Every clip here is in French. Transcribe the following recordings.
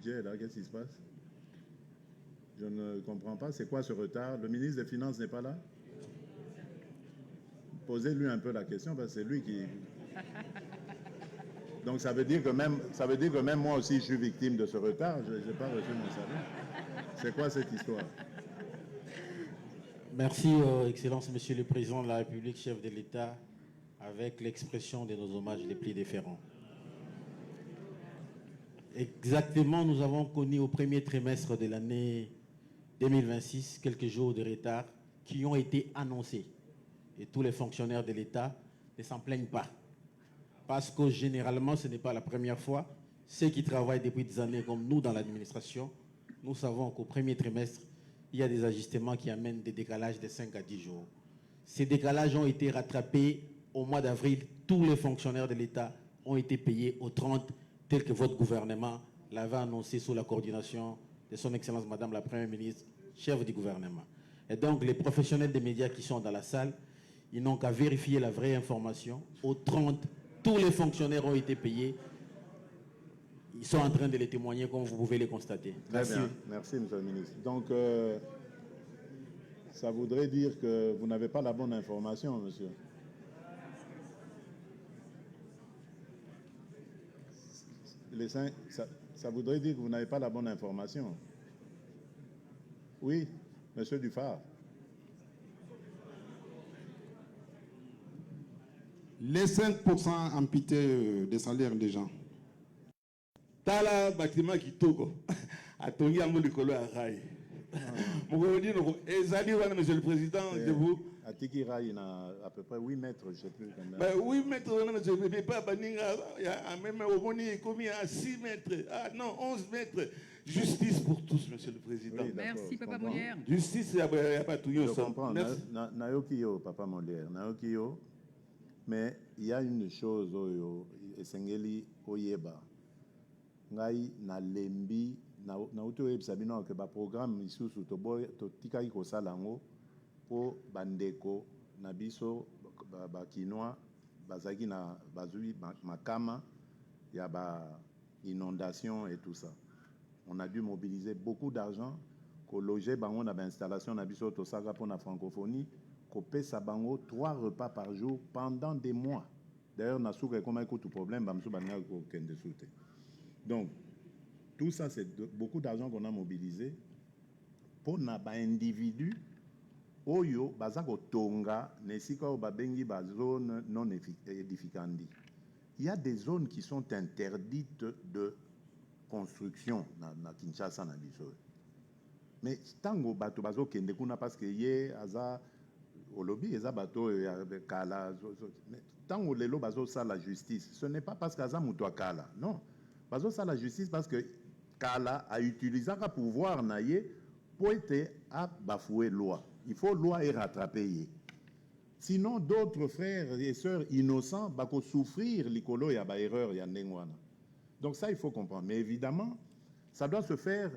budget, là, qu'est-ce qui se passe? Je ne comprends pas. C'est quoi ce retard? Le ministre des Finances n'est pas là? Posez-lui un peu la question, parce que c'est lui qui... Donc ça veut dire que même moi aussi, je suis victime de ce retard. Je n'ai pas reçu mon salaire. C'est quoi cette histoire? Merci, Excellence, Monsieur le Président de la République, chef de l'État, avec l'expression de nos hommages les plus déférents. Exactement, nous avons connu au premier trimestre de l'année 2026 quelques jours de retard qui ont été annoncés. Et tous les fonctionnaires de l'État ne s'en plaignent pas. Parce que généralement, ce n'est pas la première fois. Ceux qui travaillent depuis des années comme nous dans l'administration, nous savons qu'au premier trimestre, il y a des ajustements qui amènent des décalages de 5 à 10 jours. Ces décalages ont été rattrapés au mois d'avril. Tous les fonctionnaires de l'État ont été payés au 30, tel que votre gouvernement l'avait annoncé sous la coordination de son Excellence Madame la Première ministre, chef du gouvernement. Et donc, les professionnels des médias qui sont dans la salle, ils n'ont qu'à vérifier la vraie information. Au 30, tous les fonctionnaires ont été payés. Ils sont en train de les témoigner, comme vous pouvez les constater. Merci. Bien. Merci, Monsieur le ministre. Donc, ça voudrait dire que vous n'avez pas la bonne information, monsieur. Ça voudrait dire que vous n'avez pas la bonne information. Oui, monsieur Dufar. Les 5% amputés des salaires des gens. Tala bâtiment qui togo. A tongi ango likolo à rail. Monsieur le Président, de vous. À Tiki Rail, il y a à peu près 8 mètres, je ne sais plus combien. Ben, 8 mètres, je ne sais pas, même au Moni, commis à 6 mètres. Ah non, 11 mètres. Justice pour tous, Monsieur le Président. Oui, merci, Papa Molière. Justice, il n'y a pas tout. Je comprends. Nayokiyo, Papa Molière. Nayokiyo. Mais il y a une chose, Esengeli Oyeba. Ngai na lembi na uto yebisa bino ke ba programme isusu to tika iko salango po bandeko na biso ba kinois bazaki na bazui makama ya ba inondation et tout ça. On a dû mobiliser beaucoup d'argent ko loger bango na ba installation na biso to saka pour la francophonie ko pesa bango 3 repas par jour pendant des mois. D'ailleurs na souka comme tout problème ba mso banga ko kende soute. Donc, tout ça, c'est beaucoup d'argent qu'on a mobilisé pour les individus oyo bazako tonga nesika o babengi ba zone non édificandi. Il y a des zones qui sont interdites de construction na Kinshasa na biso. Mais tango bato bazo kende kuna parce que ye aza au lobby eza bato ya kala tango lelo bazo sa la justice, ce n'est pas parce qu'aza muto kala, non. Parce que ça la justice parce que Kala a utilisé un pouvoir naïe pour être à bafouer loi. Il faut loi et rattraper. Sinon d'autres frères et sœurs innocents vont souffrir l'icolo ya ba erreur ya ndengwana. Donc ça il faut comprendre. Mais évidemment ça doit se faire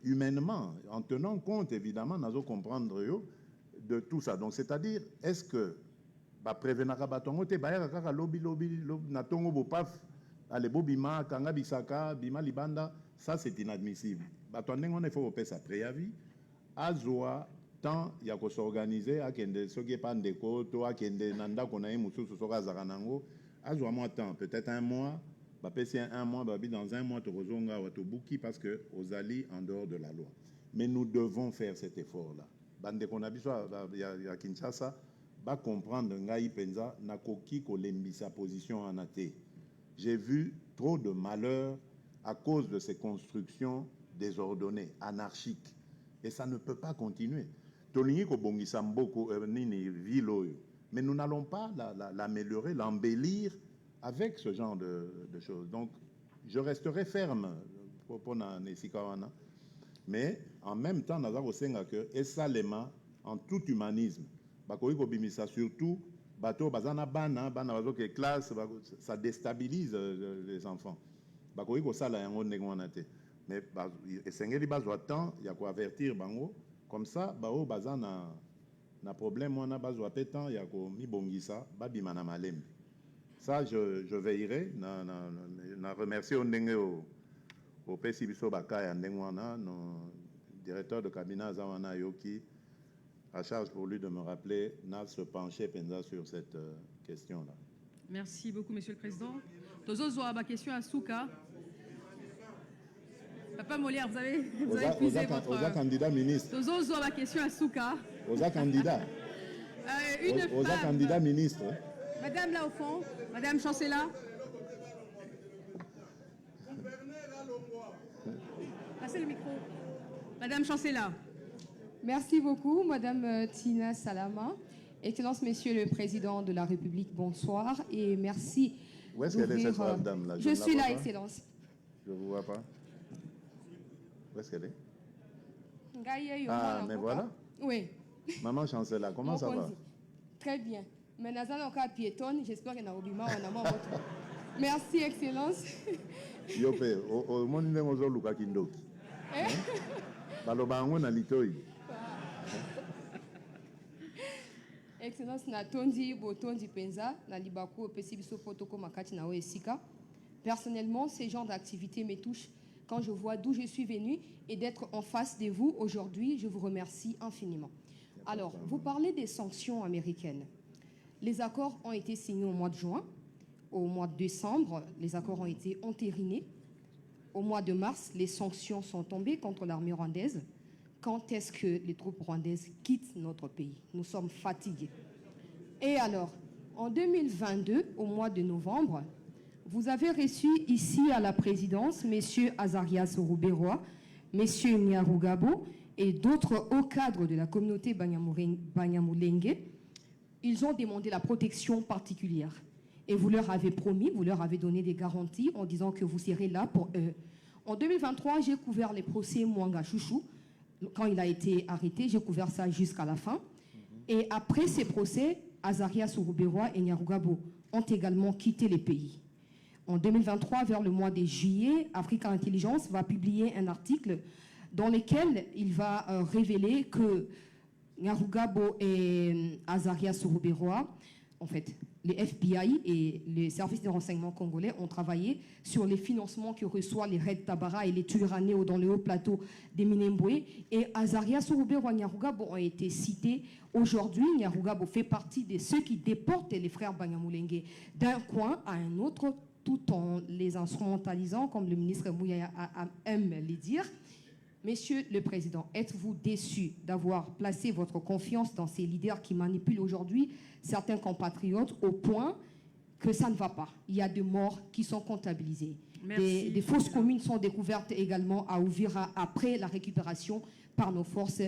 humainement en tenant compte évidemment nazo comprendre de tout ça. Donc c'est-à-dire est-ce que ba prévenaka batongo te ba ya kaka lobby na tongo bo paf. Allez, Bobima, Kanga Bisaka, Bima Libanda, ça c'est inadmissible. Il faut faire ça préavis. Azoa, tant il y a qu'on s'organiser, à Kende, ce qui est pas de koto, à Kende, Nanda, qu'on a eu, Moussou, Sora, Zaranango, Azoa, moi, tant, peut-être un mois, c'est un mois, dans un mois, tu rozonga, ou tu bouki, parce que aux alliés en dehors de la loi. Mais nous devons faire cet effort-là. Bande qu'on a besoin, il y a Kinshasa, va comprendre, Ngaï Penza, Nakoki, Kolembi, sa position en athée. J'ai vu trop de malheurs à cause de ces constructions désordonnées, anarchiques. Et ça ne peut pas continuer. Mais nous n'allons pas l'améliorer, l'embellir avec ce genre de choses. Donc, je resterai ferme pour Nesikawana. Mais en même temps, nous avons que Esalema, en tout humanisme, surtout, bateau bazana bana bazo que classe ça déstabilise les enfants bako iko sala yango ndengwana te mais esengeli bazwa temps ya ko avertir bango comme ça bao bazana na problème wana bazwa pe temps ya ko mibongisa babima na malembe. Ça je veillerai na remercier au ndenge au Opesi biso bakaya ndengwana, no directeur de cabinet Zawana Yoki, à charge pour lui de me rappeler, n'a se pencher penza sur cette question-là. Merci beaucoup, Monsieur le Président. Tozozo a ma question à Souka. Papa Molière, vous avez épuisé votre... Oza candidat ministre. Tozozo a ma question à Souka. Oza candidat. Oza candidat ministre. Madame là au fond, Madame Chancela. Passez le micro. Madame Chancela. Merci beaucoup, Madame Tina Salama. Excellence, Monsieur le Président de la République, bonsoir et merci. Où est-ce qu'elle est cette brave dame là? Je suis là, Excellence. Je ne vous vois pas. Où est-ce qu'elle est? Ah, mais voilà. Oui. Maman Chancela, comment ça va? Très bien. Mais Nazana encore piétonne, j'espère qu'il y a Obima, on a votre. Merci, Excellence. Yopé, au monde de Mozo Luka Kindoki. Balobango na litoi. Excellence na tondi botondi penza na libako pesi biso protocole makati na oesika. Personnellement, ces genres d'activités me touchent quand je vois d'où je suis venue et d'être en face de vous aujourd'hui. Je vous remercie infiniment. Alors, vous parlez des sanctions américaines. Les accords ont été signés au mois de juin. Au mois de décembre, les accords ont été entérinés. Au mois de mars, les sanctions sont tombées contre l'armée rwandaise. Quand est-ce que les troupes rwandaises quittent notre pays? Nous sommes fatigués. Et alors, en 2022, au mois de novembre, vous avez reçu ici à la présidence M. Azarias Rouberoa, M. Nyarugabo et d'autres hauts cadres de la communauté Banyamulenge. Ils ont demandé la protection particulière. Et vous leur avez promis, vous leur avez donné des garanties en disant que vous serez là pour eux. En 2023, j'ai couvert les procès Mwanga Chouchou. Quand il a été arrêté, j'ai couvert ça jusqu'à la fin. Et après ces procès, Azarias Rouberoa et Nyarugabo ont également quitté les pays. En 2023, vers le mois de juillet, Africa Intelligence va publier un article dans lequel il va révéler que Nyarugabo et Azarias Rouberoa, en fait, les FBI et les services de renseignement congolais ont travaillé sur les financements que reçoivent les Red Tabara et les Twirwaneho dans le haut plateau des Minembwe. Et Azarias Rouberoa et Nyarugabo ont été cités. Aujourd'hui, Nyarugabo fait partie de ceux qui déportent les frères Banyamulenge d'un coin à un autre, tout en les instrumentalisant, comme le ministre Mouyaya aime le dire. Monsieur le Président, êtes-vous déçu d'avoir placé votre confiance dans ces leaders qui manipulent aujourd'hui certains compatriotes au point que ça ne va pas? Il y a des morts qui sont comptabilisées. Des fausses communes sont découvertes également à Ouvira après la récupération par nos forces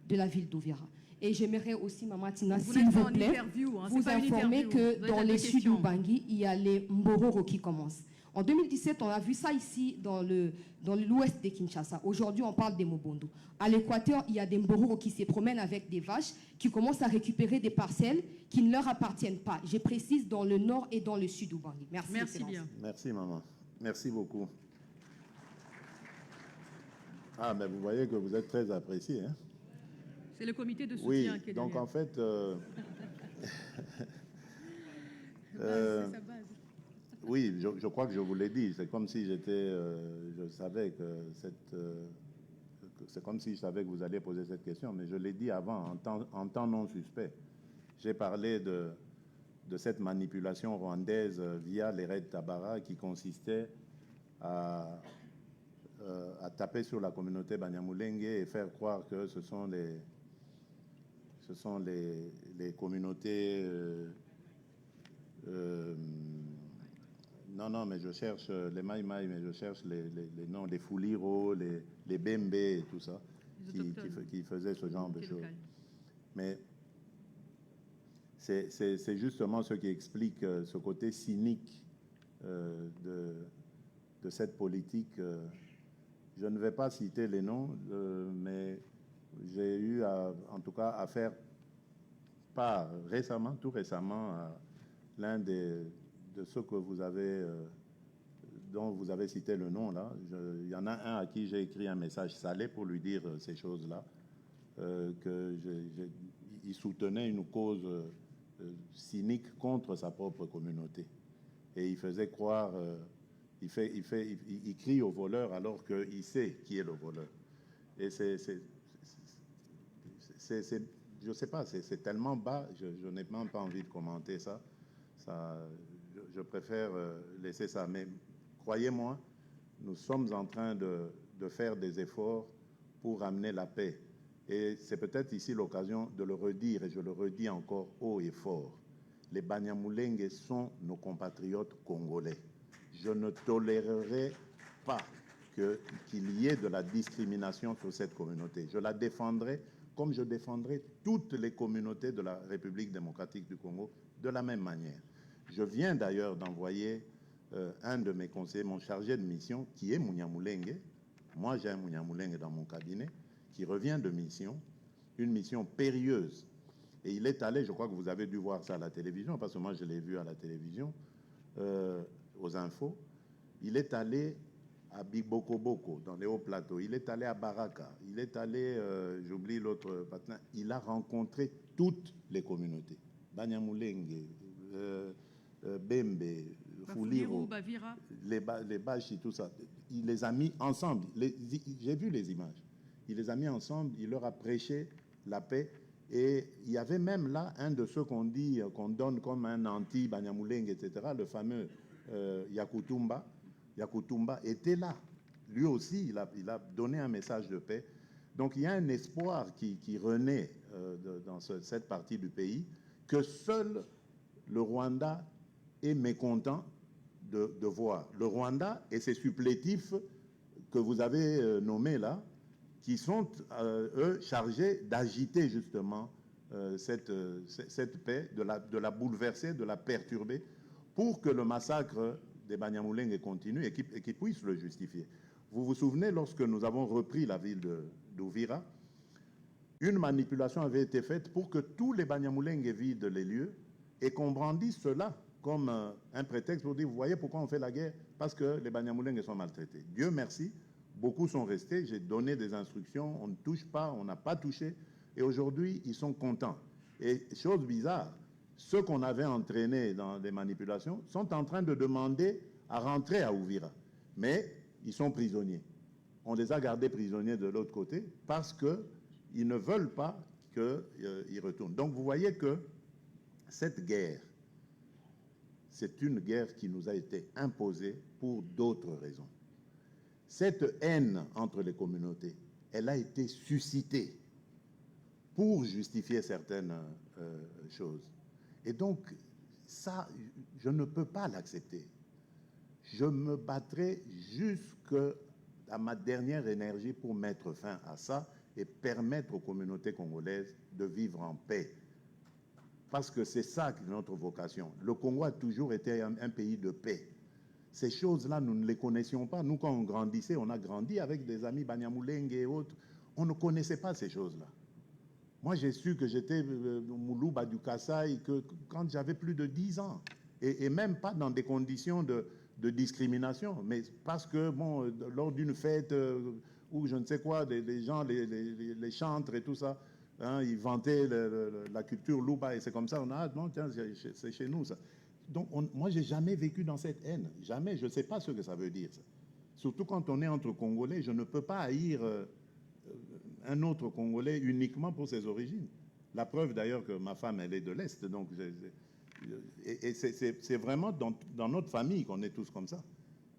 de la ville d'Ouvira. Et j'aimerais aussi, Maman Tina, s'il vous plaît, vous informer que dans les sud d'Ubangi, il y a les Mbororo qui commencent. En 2017, on a vu ça ici dans l'ouest de Kinshasa. Aujourd'hui, on parle des Mobondo. À l'équateur, il y a des Mbororo qui se promènent avec des vaches, qui commencent à récupérer des parcelles qui ne leur appartiennent pas. Je précise dans le nord et dans le sud d'Ubangi. Merci. Merci bien. Merci, maman. Merci beaucoup. Ah, mais vous voyez que vous êtes très apprécié, hein? C'est le comité de soutien qui est donc derrière. en fait... c'est sa base. Oui, je crois que je vous l'ai dit. C'est comme si je savais que c'est comme si je savais que vous alliez poser cette question, mais je l'ai dit avant, en temps non suspect. J'ai parlé de cette manipulation rwandaise via les Red Tabara qui consistait à taper sur la communauté Banyamulenge et faire croire que ce sont les communautés... non, mais je cherche les Maïmaï, mais je cherche les noms, les Fouliro, les Bembe et tout ça, qui faisaient ce genre de choses. Mais c'est justement ce qui explique ce côté cynique de cette politique. Je ne vais pas citer les noms, mais j'ai eu en tout cas à faire part tout récemment, à l'un de ceux que vous avez, dont vous avez cité le nom là. Il y en a un à qui j'ai écrit un message salé pour lui dire ces choses-là, qu'il soutenait une cause cynique contre sa propre communauté. Et il faisait croire il crie au voleur alors qu'il sait qui est le voleur. Et je ne sais pas, c'est tellement bas, je n'ai même pas envie de commenter ça. Je préfère laisser ça. Mais croyez-moi, nous sommes en train de faire des efforts pour amener la paix. Et c'est peut-être ici l'occasion de le redire, et je le redis encore haut et fort. Les Banyamulenge sont nos compatriotes congolais. Je ne tolérerai pas qu'il y ait de la discrimination sur cette communauté. Je la défendrai comme je défendrai toutes les communautés de la République démocratique du Congo de la même manière. Je viens d'ailleurs d'envoyer un de mes conseillers, mon chargé de mission, qui est Munyamulenge. Moi, j'ai un Munyamulenge dans mon cabinet, qui revient de mission, une mission périlleuse. Et il est allé, je crois que vous avez dû voir ça à la télévision, parce que moi, je l'ai vu à la télévision, aux infos. Il est allé à Bibokoboko, dans les hauts plateaux. Il est allé à Baraka. Il est allé, j'oublie l'autre partenaire. Il a rencontré toutes les communautés. Banyamulenge, Bembe, Fuliro, Bavira, les Bashi, tout ça. Il les a mis ensemble. J'ai vu les images. Il les a mis ensemble. Il leur a prêché la paix. Et il y avait même là un de ceux qu'on dit, qu'on donne comme un anti-Banyamulenge, etc., le fameux Yakutumba. Yakutumba était là. Lui aussi, il a donné un message de paix. Donc il y a un espoir qui renaît dans cette partie du pays, que seul le Rwanda est mécontent de voir. Le Rwanda et ses supplétifs que vous avez nommés là, qui sont, eux, chargés d'agiter justement cette paix, de la bouleverser, de la perturber, pour que le massacre des Banyamulenge continue et qu'ils puissent le justifier. Vous vous souvenez, lorsque nous avons repris la ville d'Uvira, une manipulation avait été faite pour que tous les Banyamulenge vident les lieux et qu'on brandisse cela comme un prétexte pour dire, vous voyez pourquoi on fait la guerre? Parce que les Banyamulenge sont maltraités. Dieu merci, beaucoup sont restés, j'ai donné des instructions, on ne touche pas, on n'a pas touché, et aujourd'hui, ils sont contents. Et chose bizarre, ceux qu'on avait entraînés dans des manipulations sont en train de demander à rentrer à Uvira. Mais ils sont prisonniers. On les a gardés prisonniers de l'autre côté parce qu'ils ne veulent pas qu'ils retournent. Donc vous voyez que cette guerre, c'est une guerre qui nous a été imposée pour d'autres raisons. Cette haine entre les communautés, elle a été suscitée pour justifier certaines choses. Et donc, ça, je ne peux pas l'accepter. Je me battrai jusqu'à ma dernière énergie pour mettre fin à ça et permettre aux communautés congolaises de vivre en paix. Parce que c'est ça notre vocation. Le Congo a toujours été un pays de paix. Ces choses-là, nous ne les connaissions pas. Nous, quand on grandissait, on a grandi avec des amis Banyamulenge et autres. On ne connaissait pas ces choses-là. Moi, j'ai su que j'étais Moulouba du Kassai quand j'avais plus de 10 ans. Et même pas dans des conditions de discrimination, mais parce que, bon, lors d'une fête ou je ne sais quoi, les gens, les chantres et tout ça, hein, ils vantaient la culture Louba et c'est comme ça, on a, non, tiens, c'est chez nous ça. Donc, moi, j'ai jamais vécu dans cette haine, jamais, je ne sais pas ce que ça veut dire ça. Surtout quand on est entre Congolais, je ne peux pas haïr un autre Congolais uniquement pour ses origines. La preuve d'ailleurs que ma femme, elle est de l'Est, donc et c'est vraiment dans notre famille qu'on est tous comme ça.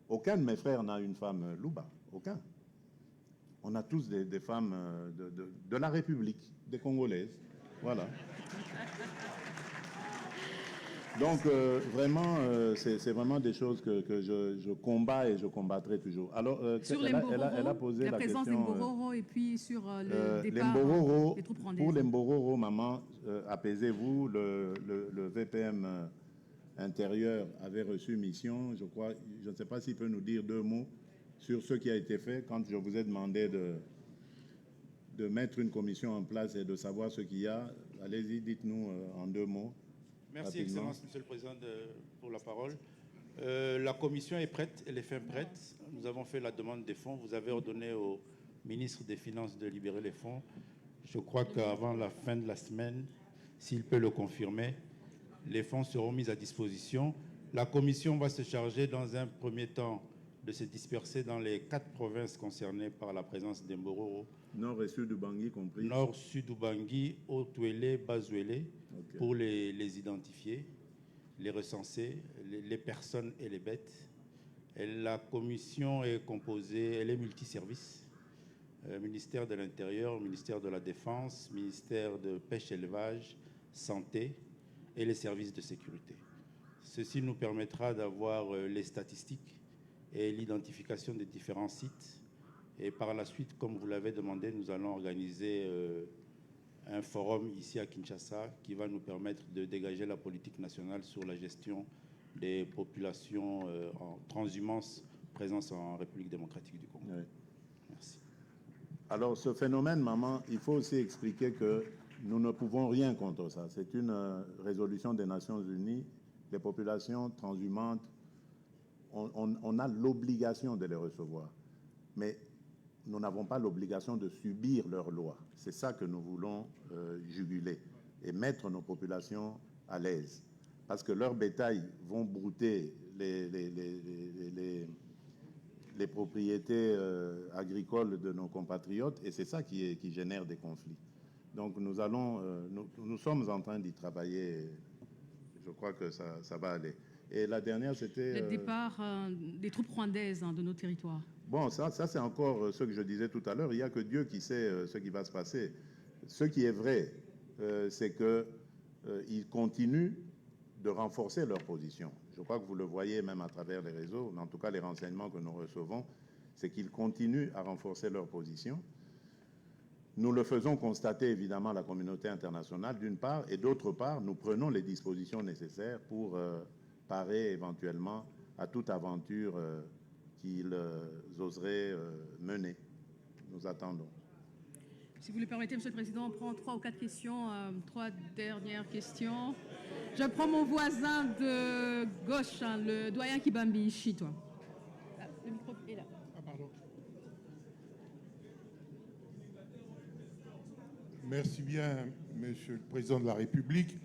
Aucun de mes frères n'a une femme Louba, aucun. On a tous des femmes de la République, des Congolaises, voilà. Donc, vraiment, c'est vraiment des choses que je combats et je combattrai toujours. Alors, sur elle a posé la présence des question... Mbororo et puis sur le les départ Mbororo, des troupes rwandaises. pour les Mbororo, maman, apaisez-vous, le VPM intérieur avait reçu mission, je crois, je ne sais pas s'il peut nous dire 2 mots sur ce qui a été fait quand je vous ai demandé de mettre une commission en place et de savoir ce qu'il y a. Allez-y, dites-nous en 2 mots. Merci, rapidement. Excellence, Monsieur le Président, pour la parole. La commission est prête, elle est fin prête. Nous avons fait la demande des fonds. Vous avez ordonné au ministre des Finances de libérer les fonds. Je crois qu'avant la fin de la semaine, s'il peut le confirmer, les fonds seront mis à disposition. La commission va se charger dans un premier temps de se disperser dans les 4 provinces concernées par la présence des Mbororo. Nord et sud du Bangui compris. Nord, sud du Bangui, Haut-Ouélé, Bas-Ouélé, Ok. pour les identifier, les recenser, les personnes et les bêtes. Et la commission est composée, elle est multiservice. Ministère de l'Intérieur, ministère de la Défense, ministère de Pêche et Élevage, Santé et les services de sécurité. Ceci nous permettra d'avoir les statistiques et l'identification des différents sites. Et par la suite, comme vous l'avez demandé, nous allons organiser un forum ici à Kinshasa qui va nous permettre de dégager la politique nationale sur la gestion des populations en transhumance présentes en République démocratique du Congo. Oui. Merci. Alors, ce phénomène, maman, il faut aussi expliquer que nous ne pouvons rien contre ça. C'est une résolution des Nations Unies. Les populations transhumantes, on a l'obligation de les recevoir. Mais nous n'avons pas l'obligation de subir leurs lois. C'est ça que nous voulons juguler et mettre nos populations à l'aise. Parce que leurs bétails vont brouter les propriétés agricoles de nos compatriotes et c'est ça qui génère des conflits. Donc nous sommes en train d'y travailler. Je crois que ça va aller. Et la dernière, c'était... Le départ des troupes rwandaises de nos territoires. Bon, ça c'est encore ce que je disais tout à l'heure. Il n'y a que Dieu qui sait ce qui va se passer. Ce qui est vrai, c'est qu'ils continuent de renforcer leur position. Je crois que vous le voyez même à travers les réseaux, en tout cas les renseignements que nous recevons, c'est qu'ils continuent à renforcer leur position. Nous le faisons constater évidemment à la communauté internationale d'une part, et d'autre part, nous prenons les dispositions nécessaires pour parer éventuellement à toute aventure qu'ils oseraient mener. Nous attendons. Si vous le permettez, Monsieur le Président, on prend 3 ou 4 questions, 3 dernières questions. Je prends mon voisin de gauche, le doyen Kibambi Ishi, toi. Le micro est là. Ah, pardon. Merci bien, Monsieur le Président de la République.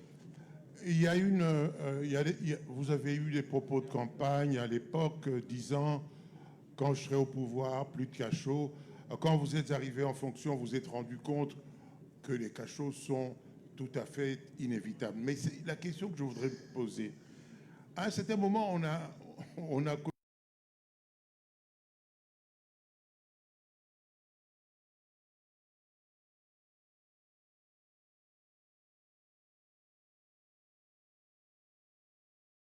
Vous avez eu des propos de campagne à l'époque disant « quand je serai au pouvoir, plus de cachots ». Quand vous êtes arrivé en fonction, vous vous êtes rendu compte que les cachots sont tout à fait inévitables. Mais c'est la question que je voudrais poser. À un certain moment, on a